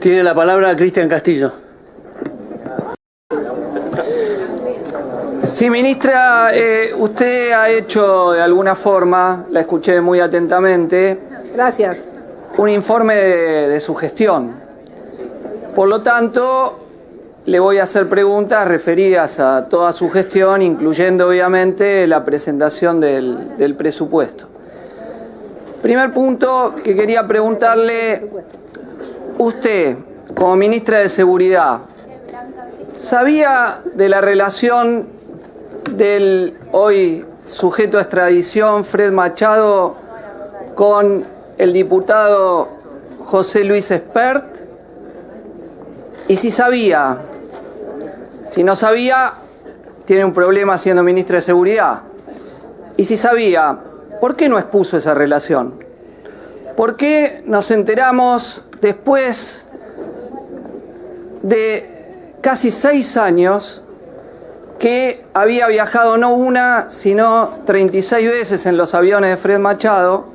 Tiene la palabra Cristian Castillo. Sí, ministra, usted ha hecho de alguna forma, la escuché muy atentamente, Gracias. un informe de su gestión. Por lo tanto, le voy a hacer preguntas referidas a toda su gestión, incluyendo obviamente la presentación del presupuesto. Primer punto que quería preguntarle, usted, como ministra de Seguridad, ¿sabía de la relación del hoy sujeto a extradición Fred Machado con el diputado José Luis Espert? Y si sabía, si no sabía, tiene un problema siendo ministra de Seguridad. Y si sabía, ¿por qué no expuso esa relación? ¿Por qué nos enteramos después de casi 6 años que había viajado no una, sino 36 veces en los aviones de Fred Machado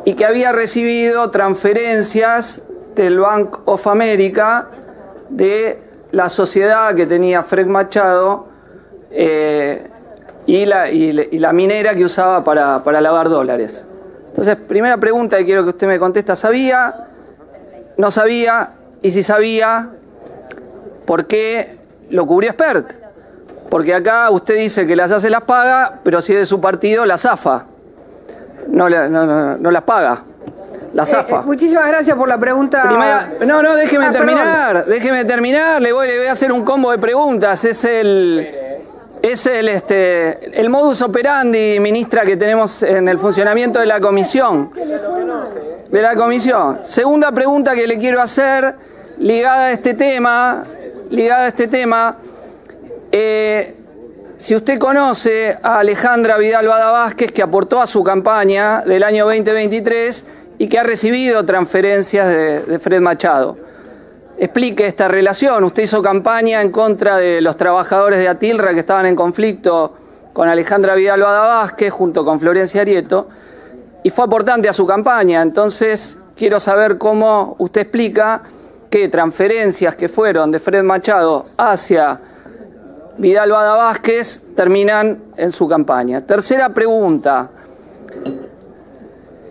y que había recibido transferencias del Bank of America de la sociedad que tenía Fred Machado y la minera que usaba para lavar dólares? Entonces, primera pregunta que quiero que usted me conteste: ¿sabía? ¿No sabía? Y si sabía, ¿por qué lo cubrió Espert? Porque acá usted dice que las hace, las paga, pero si es de su partido, las zafa. No las paga, las zafa. Muchísimas gracias por la pregunta. Déjeme terminar. Déjeme terminar. Le voy a hacer un combo de preguntas. Es el modus operandi, ministra, que tenemos en el funcionamiento de la comisión. Segunda pregunta que le quiero hacer, ligada a este tema. Si usted conoce a Alejandra Vidal Bada Vázquez, que aportó a su campaña del año 2023 y que ha recibido transferencias de Fred Machado. Explique esta relación. Usted hizo campaña en contra de los trabajadores de Atilra que estaban en conflicto con Alejandra Vidal Bada Vázquez junto con Florencia Arieto y fue aportante a su campaña. Entonces, quiero saber cómo usted explica que transferencias que fueron de Fred Machado hacia Vidal Bada Vázquez terminan en su campaña. Tercera pregunta: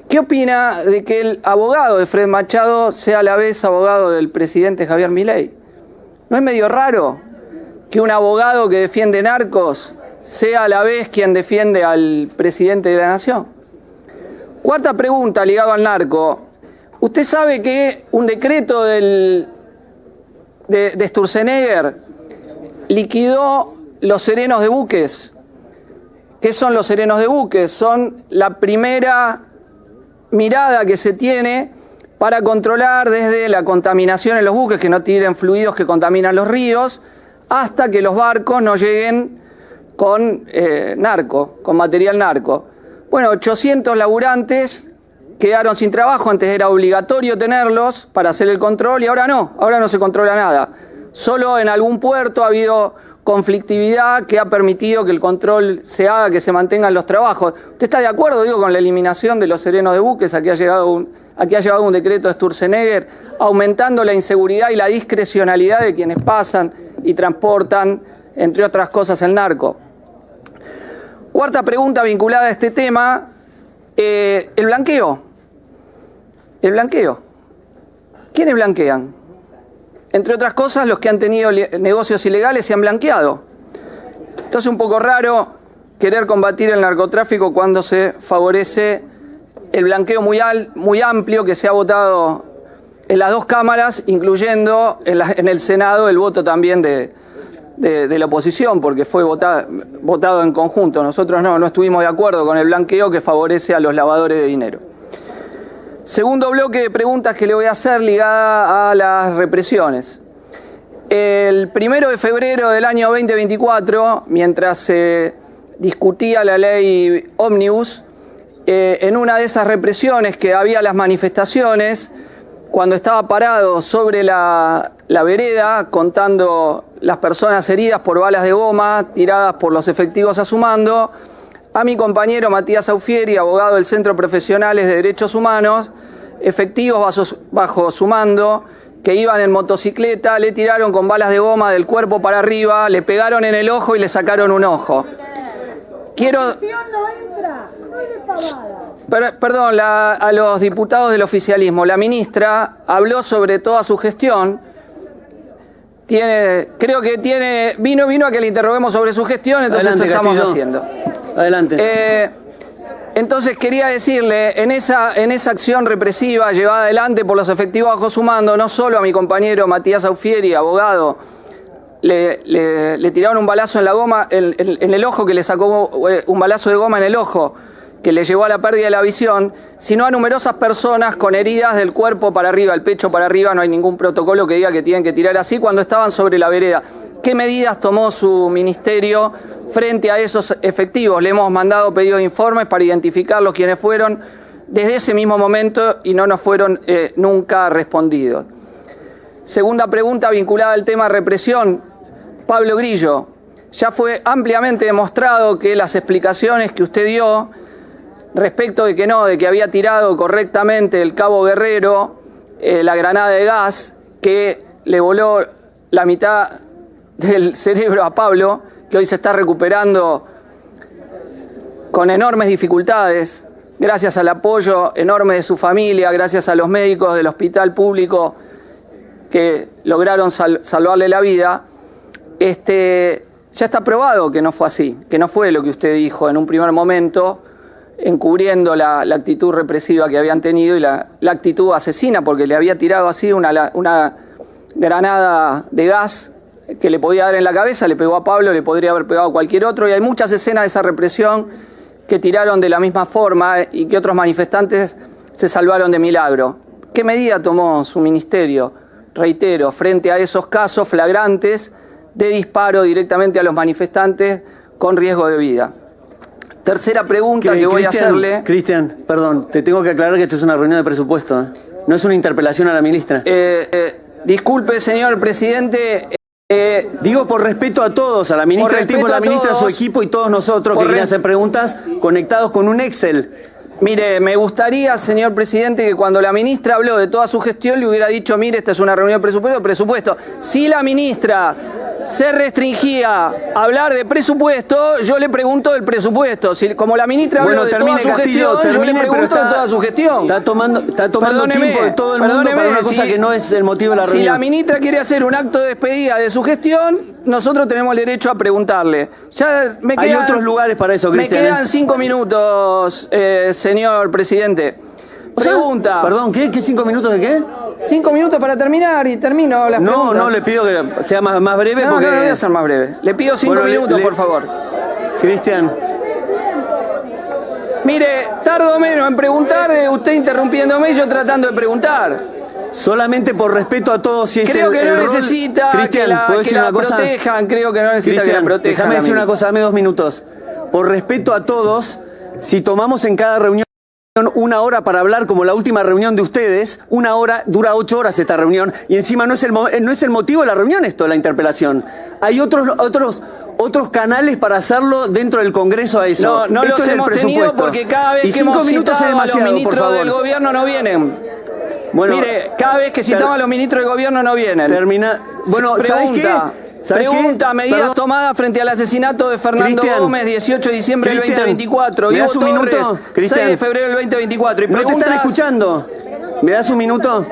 ¿qué opina de que el abogado de Fred Machado sea a la vez abogado del presidente Javier Milei? ¿No es medio raro que un abogado que defiende narcos sea a la vez quien defiende al presidente de la nación? Cuarta pregunta, ligado al narco. ¿Usted sabe que un decreto de Sturzenegger liquidó los serenos de buques? ¿Qué son los serenos de buques? Son la primera mirada que se tiene para controlar desde la contaminación en los buques, que no tiren fluidos que contaminan los ríos, hasta que los barcos no lleguen con con material narco. Bueno, 800 laburantes quedaron sin trabajo. Antes era obligatorio tenerlos para hacer el control y ahora no se controla nada. Solo en algún puerto ha habido conflictividad que ha permitido que el control se haga, que se mantengan los trabajos. ¿Usted está de acuerdo, con la eliminación de los serenos de buques? Aquí ha llegado un decreto de Sturzenegger aumentando la inseguridad y la discrecionalidad de quienes pasan y transportan, entre otras cosas, el narco. Cuarta pregunta vinculada a este tema, el blanqueo. El blanqueo. ¿Quiénes blanquean? Entre otras cosas, los que han tenido negocios ilegales se han blanqueado. Entonces, un poco raro querer combatir el narcotráfico cuando se favorece el blanqueo muy amplio que se ha votado en las dos cámaras, incluyendo en el Senado el voto también de la oposición, porque fue votado en conjunto. Nosotros no estuvimos de acuerdo con el blanqueo que favorece a los lavadores de dinero. Segundo bloque de preguntas que le voy a hacer ligada a las represiones. El 1 de febrero del año 2024, mientras se discutía la ley Ómnibus, en una de esas represiones que había las manifestaciones, cuando estaba parado sobre la vereda contando las personas heridas por balas de goma tiradas por los efectivos a su mando, a mi compañero Matías Aufieri, abogado del Centro Profesionales de Derechos Humanos, efectivos bajo su mando que iban en motocicleta, le tiraron con balas de goma del cuerpo para arriba, le pegaron en el ojo y le sacaron un ojo. Perdón, a los diputados del oficialismo, la ministra habló sobre toda su gestión. Creo que vino a que le interroguemos sobre su gestión, entonces Adelante, esto estamos Castillo. haciendo. Adelante. Entonces quería decirle, en esa acción represiva llevada adelante por los efectivos bajo su mando, no solo a mi compañero Matías Aufieri, abogado, le tiraron un balazo en la goma, en el ojo, que le sacó un balazo de goma en el ojo, que le llevó a la pérdida de la visión, sino a numerosas personas con heridas del cuerpo para arriba, el pecho para arriba. No hay ningún protocolo que diga que tienen que tirar así cuando estaban sobre la vereda. ¿Qué medidas tomó su ministerio frente a esos efectivos? Le hemos mandado pedido de informes para identificarlos quiénes fueron desde ese mismo momento y no nos fueron nunca respondidos. Segunda pregunta vinculada al tema represión. Pablo Grillo, ya fue ampliamente demostrado que las explicaciones que usted dio respecto de que había tirado correctamente el Cabo Guerrero la granada de gas que le voló la mitad del cerebro a Pablo, que hoy se está recuperando con enormes dificultades, gracias al apoyo enorme de su familia, gracias a los médicos del hospital público que lograron salvarle la vida. Ya está probado que no fue así, que no fue lo que usted dijo en un primer momento, encubriendo la actitud represiva que habían tenido y la actitud asesina, porque le había tirado así una granada de gas que le podía dar en la cabeza, le pegó a Pablo, le podría haber pegado a cualquier otro, y hay muchas escenas de esa represión que tiraron de la misma forma y que otros manifestantes se salvaron de milagro. ¿Qué medida tomó su ministerio, reitero, frente a esos casos flagrantes de disparo directamente a los manifestantes con riesgo de vida? Tercera pregunta que voy a hacerle. Cristian, perdón, te tengo que aclarar que esto es una reunión de presupuesto, ¿eh? No es una interpelación a la ministra. Disculpe, señor presidente. Digo por respeto a todos, a la ministra del tiempo, a la ministra, a su equipo y todos nosotros que quieren hacer preguntas conectados con un Excel. Mire, me gustaría, señor presidente, que cuando la ministra habló de toda su gestión le hubiera dicho, mire, esta es una reunión de presupuesto. Si la ministra se restringía a hablar de presupuesto, yo le pregunto del presupuesto. Si, como la ministra habló de toda su gestión, yo le pregunto de toda su gestión. Está tomando tiempo de todo el mundo para una cosa que no es el motivo de la reunión. Si la ministra quiere hacer un acto de despedida de su gestión, nosotros tenemos el derecho a preguntarle. Hay otros lugares para eso, Cristian. Me quedan 5 minutos, señor presidente. Pregunta. Perdón, ¿qué? ¿Qué 5 minutos de qué? 5 minutos para terminar y termino las preguntas. No, le pido que sea más breve porque... No voy a ser más breve. Le pido 5 minutos, por favor. Cristian. Mire, tardo menos en preguntar, usted interrumpiéndome y yo tratando de preguntar. Solamente por respeto a todos, si es creo el que no rol... necesita Cristian, que la protejan, creo que no necesita que la protejan. Déjame decir una cosa, dame 2 minutos. Por respeto a todos, si tomamos en cada reunión 1 hora para hablar, como la última reunión de ustedes, 1 hora, dura 8 horas esta reunión, y encima no es el motivo de la reunión esto, la interpelación. Hay otros canales para hacerlo dentro del Congreso a eso. No los hemos tenido porque cada vez que hemos citado a los ministros del gobierno no vienen. Bueno, mire, cada vez que citamos a los ministros del gobierno no vienen. Bueno, Pregunta, medidas tomadas frente al asesinato de Fernando Gómez, 18 de diciembre del 2024. ¿Me das un minuto? 6 de febrero del 2024. ¿No te están escuchando? ¿Me das un minuto?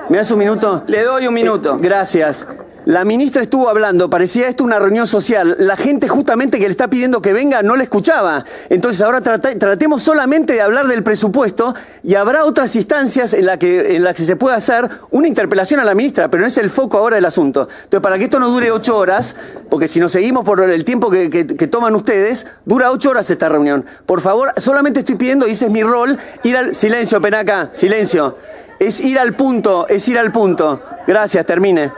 ¿Me das un minuto? Le doy un minuto. Gracias. La ministra estuvo hablando, parecía esto una reunión social. La gente justamente que le está pidiendo que venga no le escuchaba. Entonces ahora tratemos solamente de hablar del presupuesto y habrá otras instancias en las que se pueda hacer una interpelación a la ministra, pero no es el foco ahora del asunto. Entonces, para que esto no dure 8 horas, porque si nos seguimos por el tiempo que toman ustedes, dura 8 horas esta reunión. Por favor, solamente estoy pidiendo, y ese es mi rol, ir al... Silencio, Penaca, silencio. Es ir al punto, Gracias, termine.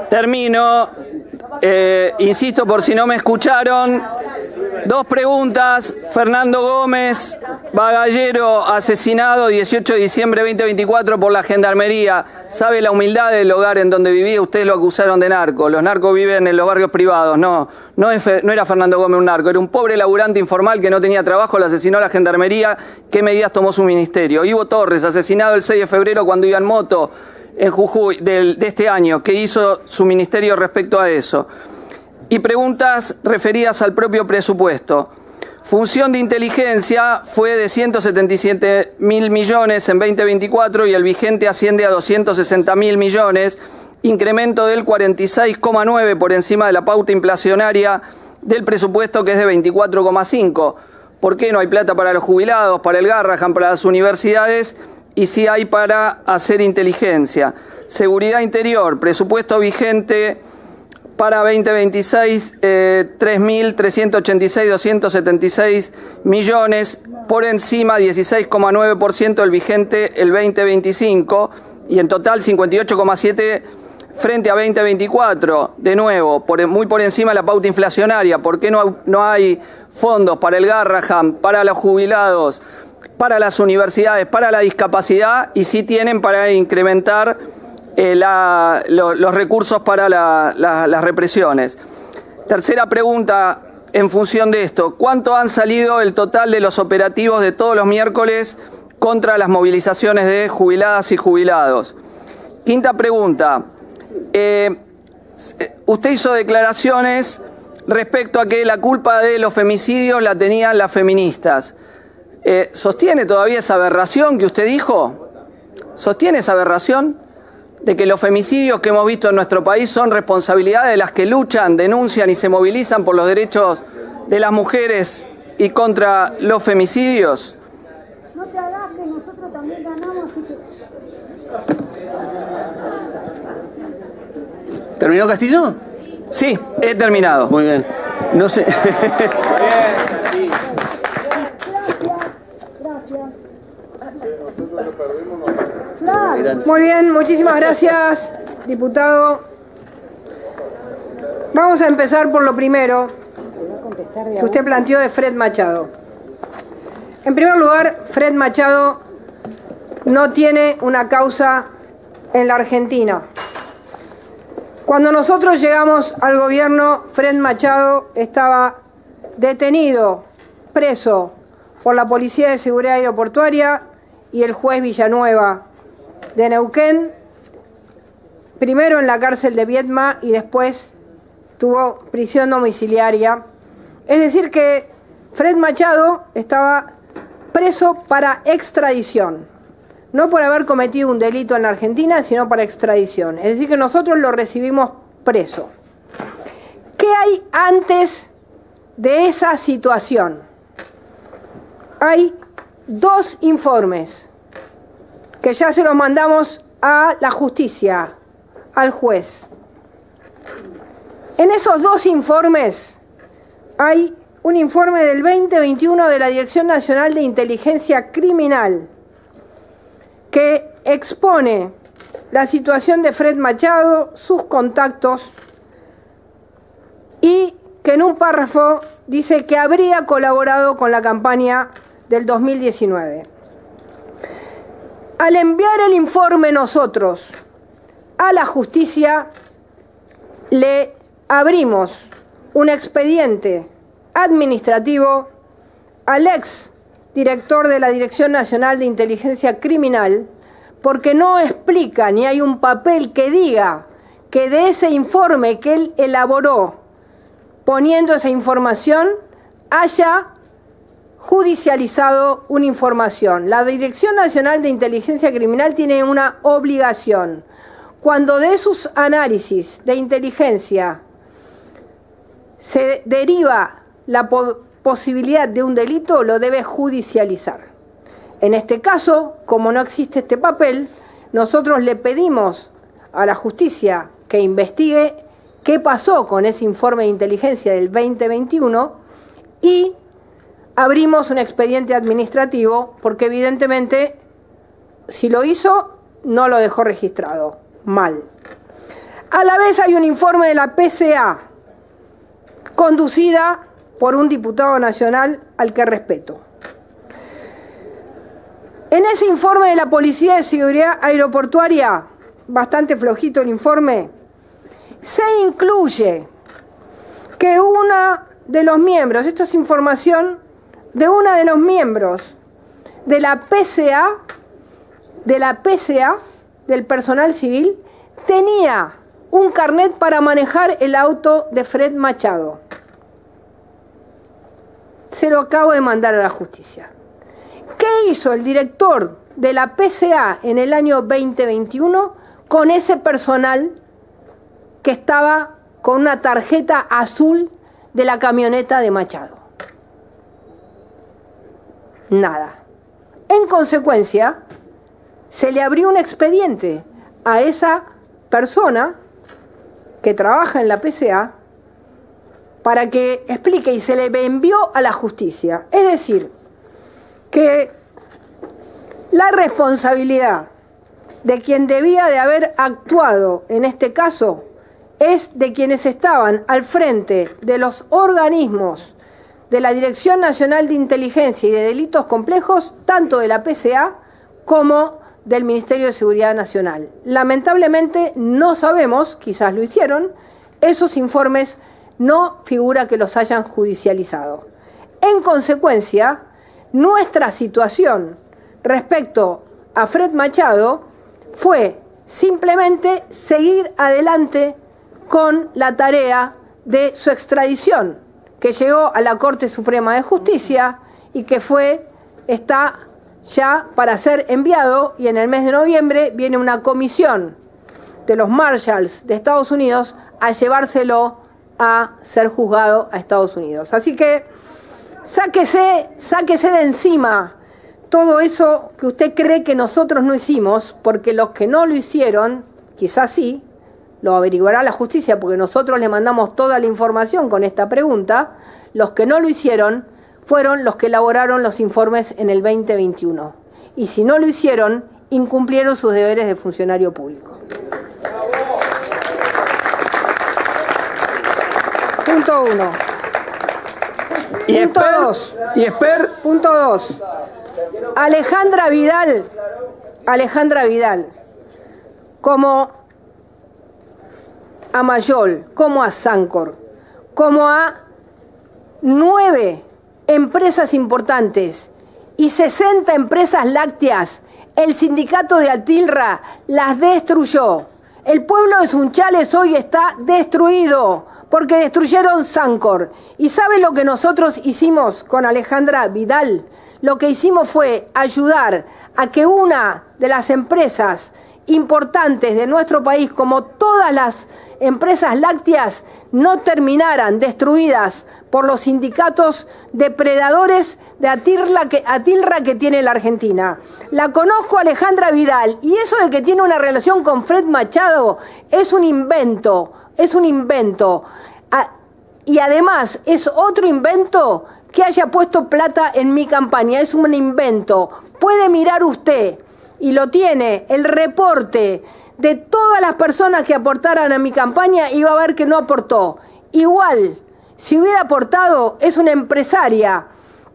Termino. Insisto por si no me escucharon. 2 preguntas. Fernando Gómez Bagallero asesinado 18 de diciembre de 2024 por la Gendarmería. ¿Sabe la humildad del hogar en donde vivía? Ustedes lo acusaron de narco. Los narcos viven en los barrios privados. No era Fernando Gómez un narco, era un pobre laburante informal que no tenía trabajo, lo asesinó la Gendarmería. ¿Qué medidas tomó su ministerio? Ivo Torres, asesinado el 6 de febrero cuando iba en moto en Jujuy de este año. ¿Qué hizo su ministerio respecto a eso? Y preguntas referidas al propio presupuesto. Función de inteligencia fue de 177.000 millones en 2024 y el vigente asciende a 260.000 millones, incremento del 46,9 por encima de la pauta inflacionaria del presupuesto que es de 24,5. ¿Por qué no hay plata para los jubilados, para el Garrahan, para las universidades y sí hay para hacer inteligencia? Seguridad interior, presupuesto vigente para 2026, 3.386.276 millones, por encima 16,9% del vigente el 2025 y en total 58,7% frente a 2024. De nuevo, muy por encima de la pauta inflacionaria. ¿Por qué no hay fondos para el Garrahan, para los jubilados, para las universidades, para la discapacidad y sí tienen para incrementar los recursos para las represiones? Tercera pregunta en función de esto. ¿Cuánto han salido el total de los operativos de todos los miércoles contra las movilizaciones de jubiladas y jubilados? Quinta pregunta. Usted hizo declaraciones respecto a que la culpa de los femicidios la tenían las feministas. ¿Sostiene todavía esa aberración que usted dijo? ¿Sostiene esa aberración de que los femicidios que hemos visto en nuestro país son responsabilidad de las que luchan, denuncian y se movilizan por los derechos de las mujeres y contra los femicidios? No te hagas que nosotros también ganamos, así que... ¿Terminó, Castillo? Sí, he terminado. Muy bien. No sé. Muy bien, muchísimas gracias, diputado. Vamos a empezar por lo primero que usted planteó de Fred Machado. En primer lugar, Fred Machado no tiene una causa en la Argentina. Cuando nosotros llegamos al gobierno, Fred Machado estaba detenido, preso por la Policía de Seguridad Aeroportuaria y el juez Villanueva de Neuquén, primero en la cárcel de Viedma y después tuvo prisión domiciliaria. Es decir que Fred Machado estaba preso para extradición, no por haber cometido un delito en la Argentina, sino para extradición. Es decir que nosotros lo recibimos preso. ¿Qué hay antes de esa situación? Hay dos informes que ya se los mandamos a la justicia, al juez. En esos dos informes hay un informe del 2021 de la Dirección Nacional de Inteligencia Criminal que expone la situación de Fred Machado, sus contactos y que en un párrafo dice que habría colaborado con la campaña del 2019. Al enviar el informe nosotros a la justicia, le abrimos un expediente administrativo al ex director de la Dirección Nacional de Inteligencia Criminal, porque no explica ni hay un papel que diga que de ese informe que él elaboró poniendo esa información haya judicializado una información. La Dirección Nacional de Inteligencia Criminal tiene una obligación. Cuando de sus análisis de inteligencia se deriva la posibilidad de un delito, lo debe judicializar. En este caso, como no existe este papel, nosotros le pedimos a la justicia que investigue qué pasó con ese informe de inteligencia del 2021 y abrimos un expediente administrativo porque evidentemente si lo hizo no lo dejó registrado. Mal. A la vez hay un informe de la PCA conducida por un diputado nacional al que respeto. En ese informe de la Policía de Seguridad Aeroportuaria, bastante flojito el informe, se incluye que uno de los miembros, esto es información de uno de los miembros de la PCA, del personal civil, tenía un carnet para manejar el auto de Fred Machado. Se lo acabo de mandar a la justicia. ¿Qué hizo el director de la PCA en el año 2021 con ese personal que estaba con una tarjeta azul de la camioneta de Machado? Nada. En consecuencia, se le abrió un expediente a esa persona que trabaja en la PCA para que explique, y se le envió a la justicia. Es decir, que la responsabilidad de quien debía de haber actuado en este caso es de quienes estaban al frente de los organismos de la Dirección Nacional de Inteligencia y de Delitos Complejos, tanto de la PCA como del Ministerio de Seguridad Nacional. Lamentablemente no sabemos, quizás lo hicieron, esos informes no figura que los hayan judicializado. En consecuencia, nuestra situación respecto a Fred Machado fue simplemente seguir adelante con la tarea de su extradición, que llegó a la Corte Suprema de Justicia y que está ya para ser enviado, y en el mes de noviembre viene una comisión de los Marshalls de Estados Unidos a llevárselo a ser juzgado a Estados Unidos. Así que sáquese de encima todo eso que usted cree que nosotros no hicimos, porque los que no lo hicieron, quizás sí, lo averiguará la justicia, porque nosotros le mandamos toda la información con esta pregunta. Los que no lo hicieron fueron los que elaboraron los informes en el 2021. Y si no lo hicieron, incumplieron sus deberes de funcionario público. Punto 1. Punto 2. Punto 2. Alejandra Vidal, como a Mayol, como a Sancor, como a 9 empresas importantes y 60 empresas lácteas, el sindicato de Atilra las destruyó. El pueblo de Sunchales hoy está destruido porque destruyeron Sancor. ¿Y sabe lo que nosotros hicimos con Alejandra Vidal? Lo que hicimos fue ayudar a que una de las empresas importantes de nuestro país, como todas las empresas lácteas, no terminaran destruidas por los sindicatos depredadores de Atilra que tiene la Argentina. La conozco a Alejandra Vidal, y eso de que tiene una relación con Fred Machado es un invento, y además es otro invento que haya puesto plata en mi campaña, es un invento. Puede mirar usted, y lo tiene, el reporte de todas las personas que aportaran a mi campaña, y va a ver que no aportó. Igual, si hubiera aportado, es una empresaria,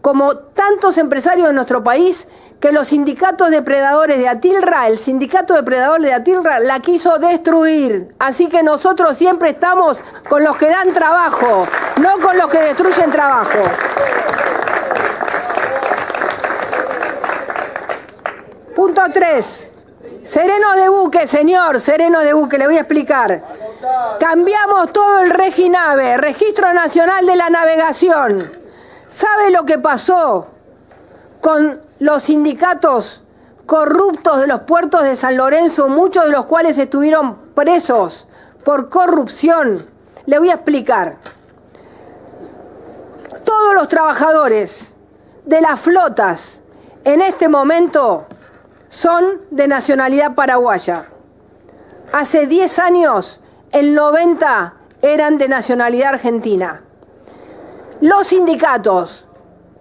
como tantos empresarios de nuestro país, que los sindicatos depredadores de Atilra, el sindicato depredador de Atilra, la quiso destruir. Así que nosotros siempre estamos con los que dan trabajo, no con los que destruyen trabajo. Punto 3. Serenos de buque, señor, serenos de buque, le voy a explicar. Cambiamos todo el REGINAVE, Registro Nacional de la Navegación. ¿Sabe lo que pasó con los sindicatos corruptos de los puertos de San Lorenzo, muchos de los cuales estuvieron presos por corrupción? Le voy a explicar. Todos los trabajadores de las flotas en este momento son de nacionalidad paraguaya. Hace 10 años, el 90% eran de nacionalidad argentina. Los sindicatos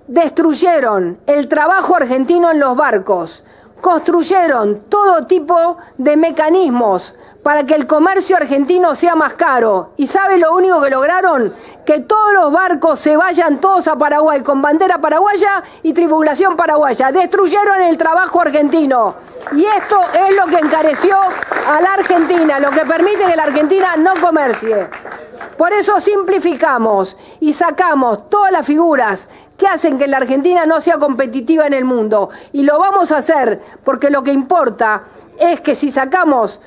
destruyeron el trabajo argentino en los barcos, construyeron todo tipo de mecanismos para que el comercio argentino sea más caro. ¿Y sabe lo único que lograron? Que todos los barcos se vayan todos a Paraguay con bandera paraguaya y tripulación paraguaya. Destruyeron el trabajo argentino. Y esto es lo que encareció a la Argentina, lo que permite que la Argentina no comercie. Por eso simplificamos y sacamos todas las figuras que hacen que la Argentina no sea competitiva en el mundo. Y lo vamos a hacer porque lo que importa es que si sacamos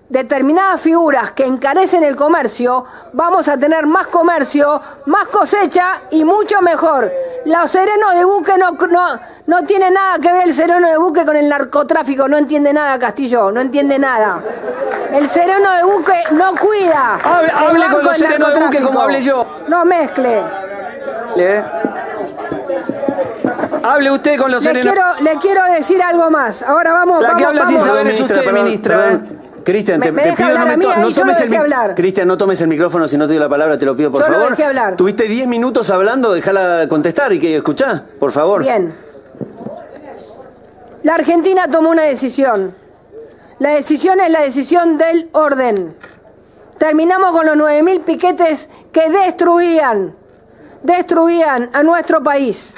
determinadas figuras que encarecen el comercio, vamos a tener más comercio, más cosecha y mucho mejor. Los serenos de buque no tiene nada que ver el sereno de buque con el narcotráfico. No entiende nada, Castillo, no entiende nada. El sereno de buque no cuida. Hable con los serenos de buque como hablé yo. No mezcle. Hable usted con los serenos. Le quiero decir algo más. Ahora vamos. La que habla sin saber es usted, perdón, ministra. Perdón. Cristian, te deja pido hablar a mí, no tomes el Cristian, no tomes el micrófono si no te doy la palabra, te lo pido por Yo lo favor. dejé hablar. Tuviste 10 minutos hablando, déjala contestar y que escuchá, por favor. Bien. La Argentina tomó una decisión. La decisión es la decisión del orden. Terminamos con los 9.000 piquetes que destruían a nuestro país.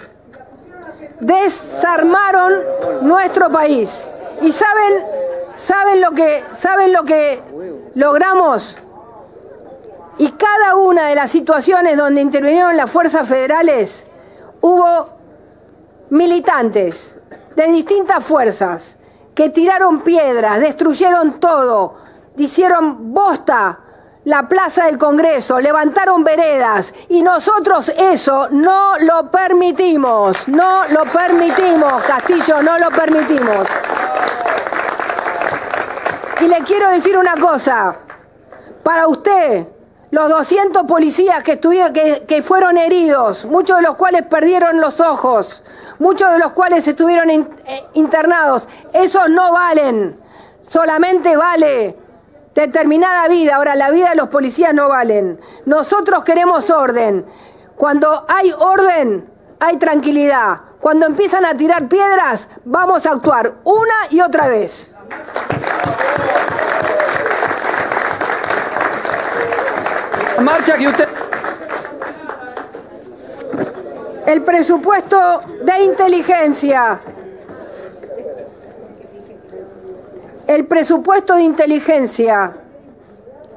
Desarmaron nuestro país. ¿Y saben lo que logramos? Y cada una de las situaciones donde intervinieron las fuerzas federales, hubo militantes de distintas fuerzas que tiraron piedras, destruyeron todo, hicieron bosta la plaza del Congreso, levantaron veredas, y nosotros eso no lo permitimos, Castillo, no lo permitimos. Y le quiero decir una cosa, para usted, los 200 policías que fueron heridos, muchos de los cuales perdieron los ojos, muchos de los cuales estuvieron internados, esos no valen, solamente vale determinada vida. Ahora, la vida de los policías no valen. Nosotros queremos orden. Cuando hay orden, hay tranquilidad. Cuando empiezan a tirar piedras, vamos a actuar una y otra vez. Marcha que usted... El presupuesto de inteligencia. El presupuesto de inteligencia.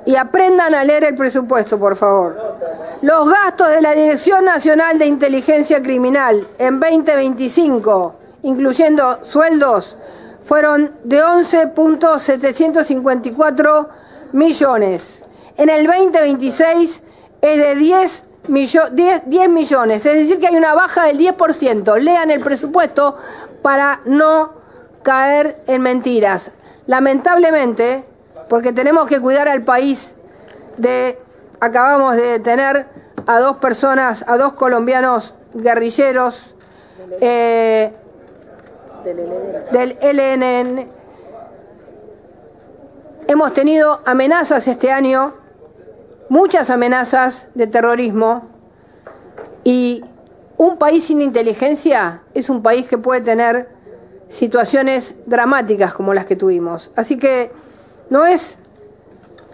Y aprendan a leer el presupuesto, por favor. Los gastos de la Dirección Nacional de Inteligencia Criminal en 2025, incluyendo sueldos, fueron de 11.754 millones. En el 2026 es de 10 millones, es decir que hay una baja del 10%. Lean el presupuesto para no caer en mentiras. Lamentablemente, porque tenemos que cuidar al país acabamos de detener a 2 personas, a 2 colombianos guerrilleros del ELN. Hemos tenido amenazas este año, muchas amenazas de terrorismo, y un país sin inteligencia es un país que puede tener situaciones dramáticas como las que tuvimos. Así que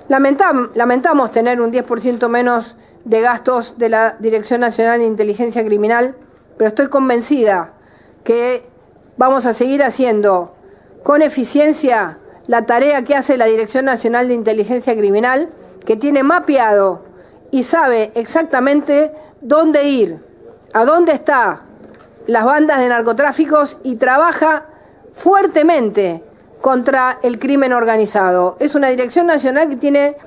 lamentamos tener un 10% menos de gastos de la Dirección Nacional de Inteligencia Criminal, pero estoy convencida que vamos a seguir haciendo con eficiencia la tarea que hace la Dirección Nacional de Inteligencia Criminal, que tiene mapeado y sabe exactamente dónde ir, a dónde están las bandas de narcotráficos, y trabaja fuertemente contra el crimen organizado. Es una Dirección Nacional que tiene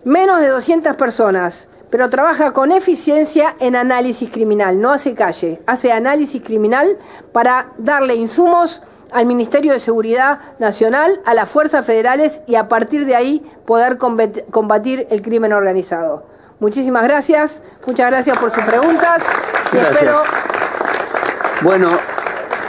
menos de 200 personas, pero trabaja con eficiencia en análisis criminal, no hace calle, hace análisis criminal para darle insumos al Ministerio de Seguridad Nacional, a las fuerzas federales, y a partir de ahí poder combatir el crimen organizado. Muchísimas gracias, muchas gracias por sus preguntas. Y gracias. espero... Bueno.